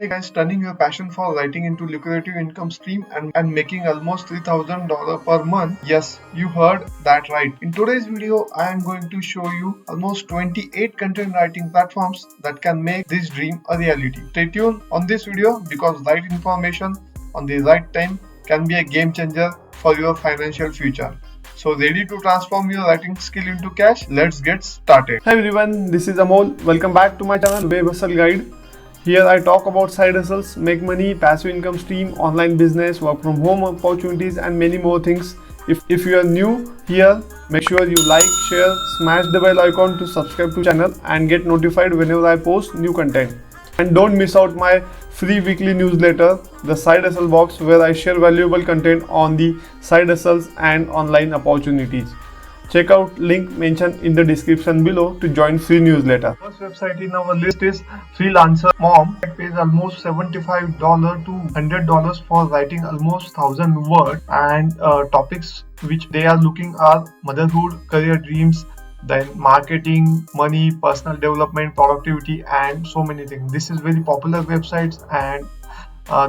Hey guys, turning your passion for writing into lucrative income stream and making almost $3,000 per month. Yes, you heard that right. In today's video, I am going to show you almost 28 content writing platforms that can make this dream a reality. Stay tuned on this video because right information on the right time can be a game changer for your financial future. So ready to transform your writing skill into cash? Let's get started. Hi everyone, this is Amol. Welcome back to my channel Web Hustle Guide. Here I talk about side hustles, make money, passive income stream, online business, work from home opportunities and many more things. If you are new here, make sure you like, share, smash the bell icon to subscribe to channel and get notified whenever I post new content. And don't miss out my free weekly newsletter, the Side Hustle Box, where I share valuable content on the side hustles and online opportunities. Check out link mentioned in the description below to join free newsletter. First website in our list is Freelancer Mom. It pays almost $75 to $100 for writing almost 1,000 words, and topics which they are looking are motherhood, career dreams, then marketing, money, personal development, productivity, and so many things. This is very popular websites, and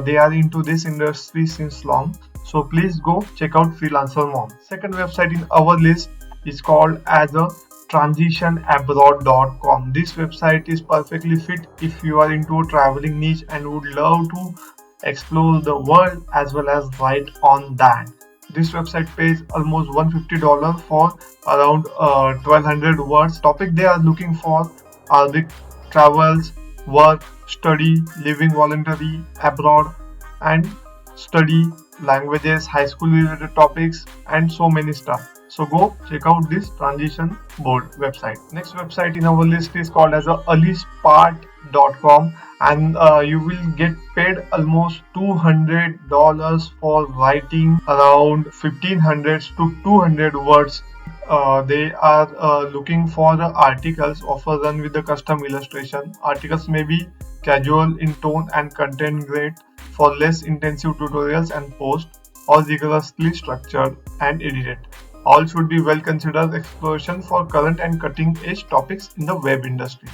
they are into this industry since long. So please go check out Freelancer Mom. Second website in our list is called as a transitionabroad.com. This website is perfectly fit if you are into a traveling niche and would love to explore the world as well as write on that. This website pays almost $150 for around 1200 words. Topic they are looking for are the travels, work, study, living voluntary abroad, and study languages, high school related topics, and so many stuff. So go check out this transition board website. Next website in our list is called as a alispart.com, and you will get paid almost $200 for writing around 1500 to 200 words. They are looking for the articles often run with the custom illustration. Articles may be casual in tone and content, great for less intensive tutorials and posts, or rigorously structured and edited. All should be well considered exploration for current and cutting edge topics in the web industry.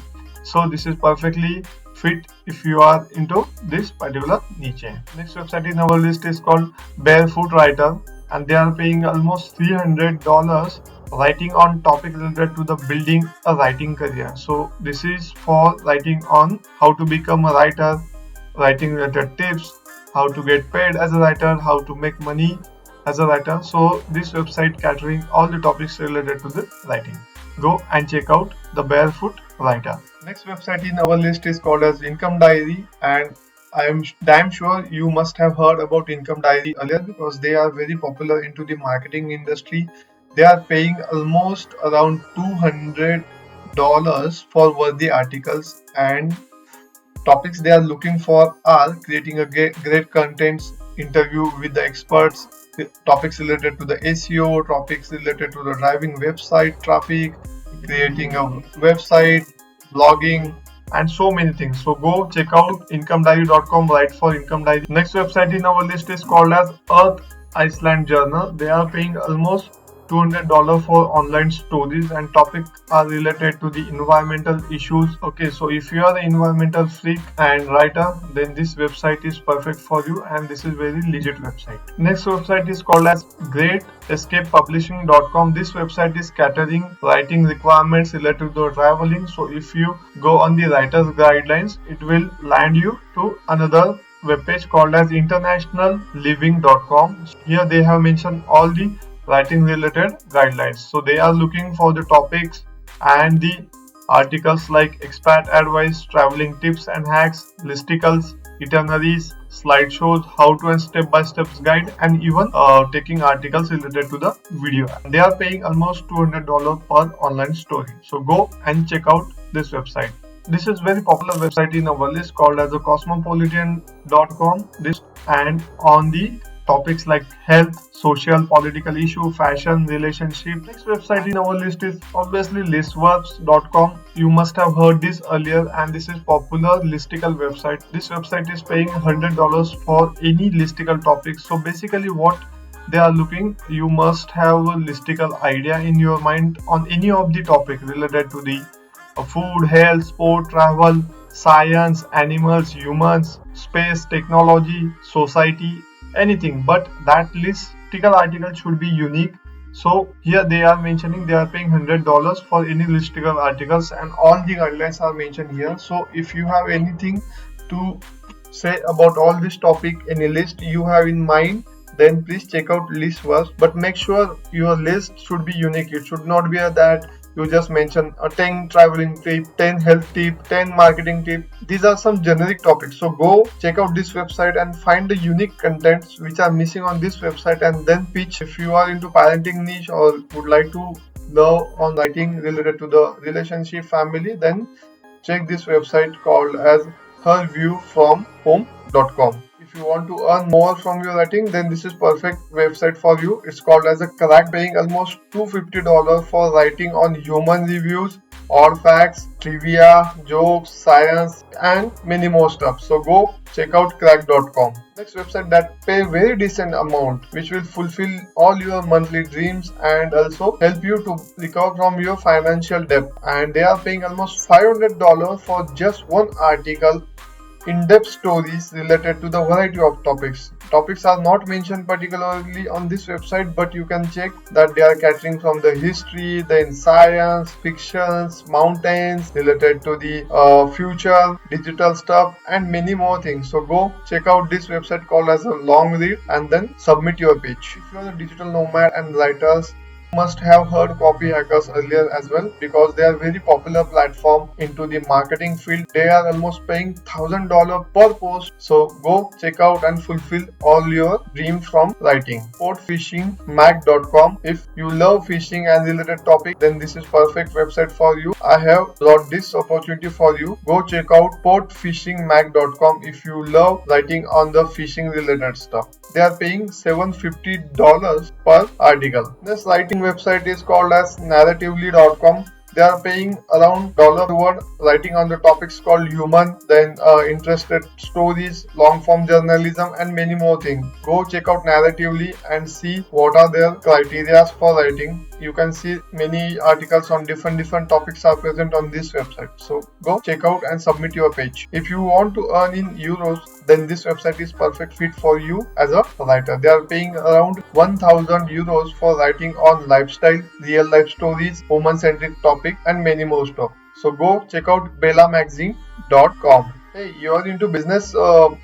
So this is perfectly fit if you are into this particular niche. Next website in our list is called Barefoot Writer, and they are paying almost $300 writing on topic related to the building a writing career. So this is for writing on how to become a writer, writing related tips, how to get paid as a writer, how to make money as a writer. So this website catering all the topics related to the writing. Go and check out the Barefoot Writer. Next website in our list is called as Income Diary, and I am damn sure you must have heard about Income Diary earlier because they are very popular into the marketing industry. They are paying almost around $200 for worthy articles, and topics they are looking for are creating a great contents, interview with the experts, topics related to the SEO, topics related to the driving website traffic, creating a website, blogging, and so many things. So go check out incomediary.com, write for Income Diary. Next website in our list is called as Earth Iceland Journal. They are paying almost $200 for online stories, and topics are related to the environmental issues. Okay, so if you are an environmental freak and writer, then this website is perfect for you, and this is very legit website. Next website is called as greatescapepublishing.com. This website is catering writing requirements related to traveling. So if you go on the writer's guidelines, it will land you to another webpage called as internationalliving.com. Here they have mentioned all the writing related guidelines. So they are looking for the topics and the articles like expat advice, traveling tips and hacks, listicles, itineraries, slideshows, how to and step-by-step guide, and even taking articles related to the video. They are paying almost $200 per online story. So go and check out this website. This is very popular website in our list called as a cosmopolitan.com. This and on the topics like health, social, political issue, fashion, relationship. Next website in our list is obviously listworks.com. You must have heard this earlier, and this is popular listicle website. This website is paying $100 for any listicle topic. So basically what they are looking, you must have a listicle idea in your mind on any of the topic related to the food, health, sport, travel, science, animals, humans, space, technology, society, anything. But that listicle article should be unique. So here they are mentioning they are paying $100 for any listicle articles, and all the guidelines are mentioned here. So if you have anything to say about all this topic, any list you have in mind, then please check out list first. But make sure your list should be unique. It should not be that you just mention a 10 traveling tip, 10 health tip, 10 marketing tip. These are some generic topics. So go check out this website and find the unique contents which are missing on this website, and then pitch. If you are into parenting niche or would like to learn on writing related to the relationship family, then check this website called as herviewfromhome.com. If you want to earn more from your writing, then this is perfect website for you. It's called as a crack, paying almost $250 for writing on human reviews, odd facts, trivia, jokes, science, and many more stuff. So go check out crack.com. Next website that pay very decent amount, which will fulfill all your monthly dreams and also help you to recover from your financial debt. And they are paying almost $500 for just one article, in-depth stories related to the variety of topics. Topics are not mentioned particularly on this website, but you can check that they are catering from the history, then science, fictions, mountains, related to the future, digital stuff, and many more things. So go check out this website called as a long read and then submit your pitch. If you are a digital nomad and writers, must have heard copy hackers earlier as well, because they are very popular platform into the marketing field. They are almost paying $1,000 per post. So go check out and fulfill all your dreams from writing. Portfishingmac.com. If you love fishing and related topic, then this is perfect website for you. I have brought this opportunity for you. Go check out portfishingmac.com if you love writing on the fishing related stuff. They are paying $750 per article. This writing website is called as narratively.com. They are paying around $1 toward writing on the topics called human, then interested stories, long form journalism, and many more things. Go check out Narratively and see what are their criteria for writing. You can see many articles on different topics are present on this website. So go check out and submit your page. If you want to earn in euros, then this website is perfect fit for you as a writer. They are paying around 1,000 euros for writing on lifestyle, real life stories, woman centric topic, and many more stuff. So go check out bellamagazine.com. Hey, you are into business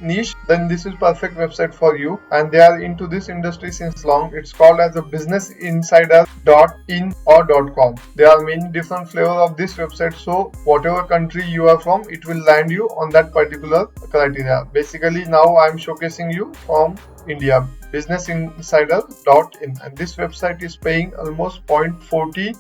niche, then this is perfect website for you. And they are into this industry since long. It's called as a businessinsider.in or .com. There are many different flavors of this website, so whatever country you are from, it will land you on that particular criteria. Basically now I am showcasing you from India, businessinsider.in, and this website is paying almost $0.40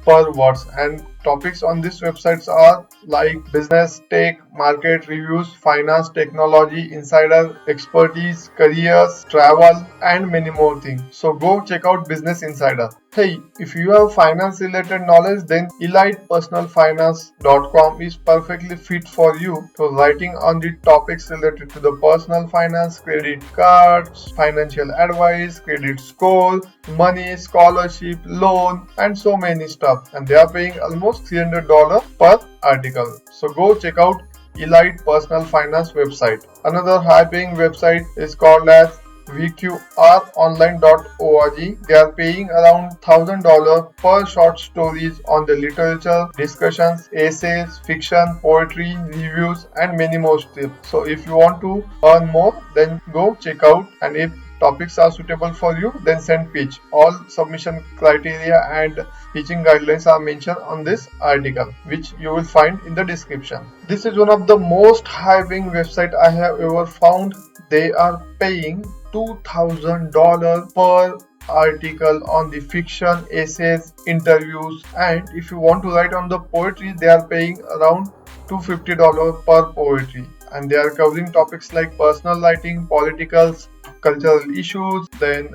per words, and topics on these websites are like business, tech, market reviews, finance, technology, insider expertise, careers, travel, and many more things. So go check out Business Insider. Hey, if you have finance related knowledge, then elitepersonalfinance.com is perfectly fit for you for writing on the topics related to the personal finance, credit cards, financial advice, credit score, money, scholarship, loan, and so many stuff. And they are paying almost $300 per article. So go check out Elite Personal Finance website. Another high paying website is called as vqronline.org. They are paying around $1,000 per short stories on the literature, discussions, essays, fiction, poetry, reviews, and many more stuff. So if you want to earn more, then go check out, and if topics are suitable for you, then send pitch. All submission criteria and teaching guidelines are mentioned on this article, which you will find in the description. This is one of the most high-paying website I have ever found. They are paying $2,000 per article on the fiction, essays, interviews, and if you want to write on the poetry, they are paying around $250 per poetry, and they are covering topics like personal writing, politicals, cultural issues, then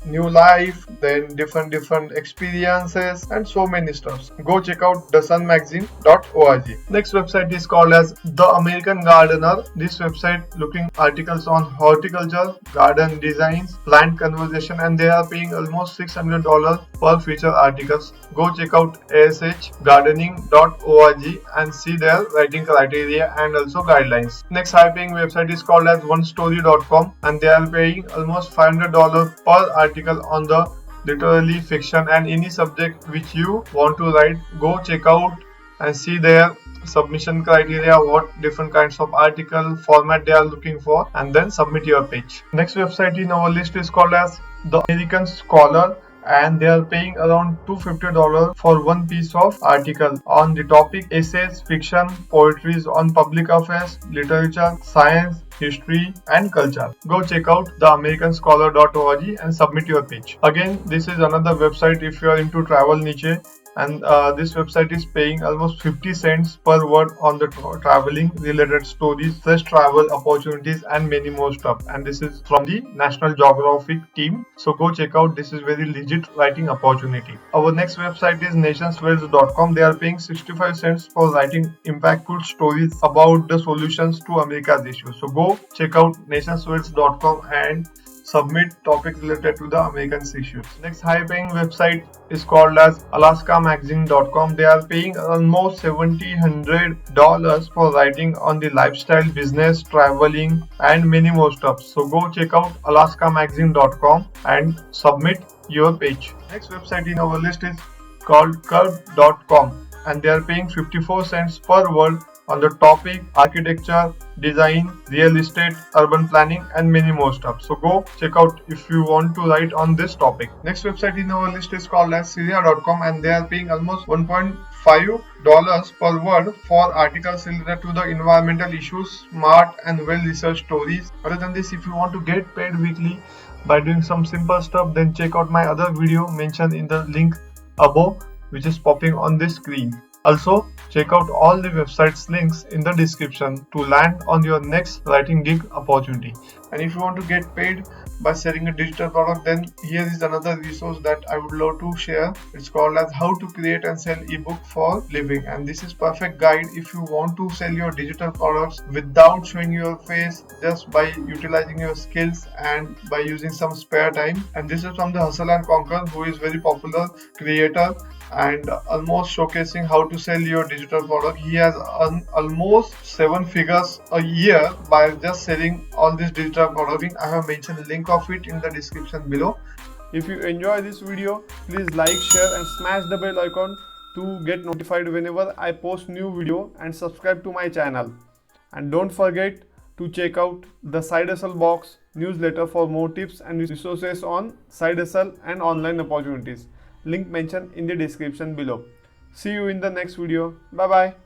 new life, then different experiences, and so many stuffs. Go check out thesunmagazine.org. Next website is called as The American Gardener. This website looking articles on horticulture, garden designs, plant conservation, and they are paying almost $600 per feature articles. Go check out ashgardening.org and see their writing criteria and also guidelines. Next high paying website is called as onestory.com, and they are paying almost $500 per article on the literary fiction and any subject which you want to write. Go check out and see their submission criteria, what different kinds of article format they are looking for, and then submit your pitch. Next website in our list is called as The American Scholar, and they are paying around $250 for one piece of article on the topic essays, fiction, poetries on public affairs, literature, science, history, and culture. Go check out theamericans.scholar.org and submit your pitch. Again, this is another website if you are into travel niche, and this website is paying almost 50 cents per word on the traveling related stories, fresh travel opportunities, and many more stuff. And this is from the National Geographic team, so go check out. This is very legit writing opportunity. Our next website is nationswealth.com. They are paying 65 cents for writing impactful stories about the solutions to America's issues. So go check out nationswealth.com and submit topics related to the American issues. Next high paying website is called as AlaskaMagazine.com. They are paying almost $1,700 for writing on the lifestyle, business, traveling, and many more stuff. So go check out AlaskaMagazine.com and submit your page. Next website in our list is called Curve.com, and they are paying 54 cents per word on the topic architecture, design, real estate, urban planning, and many more stuff. So go check out if you want to write on this topic. Next website in our list is called as Syria.com, and they are paying almost $1.5 per word for articles related to the environmental issues, smart and well-researched stories. Other than this, if you want to get paid weekly by doing some simple stuff, then check out my other video mentioned in the link above, which is popping on this screen. Also, check out all the websites links in the description to land on your next writing gig opportunity. And if you want to get paid by selling a digital product, then here is another resource that I would love to share. It's called as How to Create and Sell Ebook for Living, and this is perfect guide if you want to sell your digital products without showing your face, just by utilizing your skills and by using some spare time. And this is from the Hustle and Conquer, who is very popular creator and almost showcasing how to sell your digital product. He has earned almost 7 figures a year by just selling all this digital product. I have mentioned the link of it in the description below. If you enjoy this video, please like, share, and smash the bell icon to get notified whenever I post new video, and subscribe to my channel. And don't forget to check out the Side Hustle Box newsletter for more tips and resources on side hustle and online opportunities. Link mentioned in the description below. See you in the next video. Bye bye.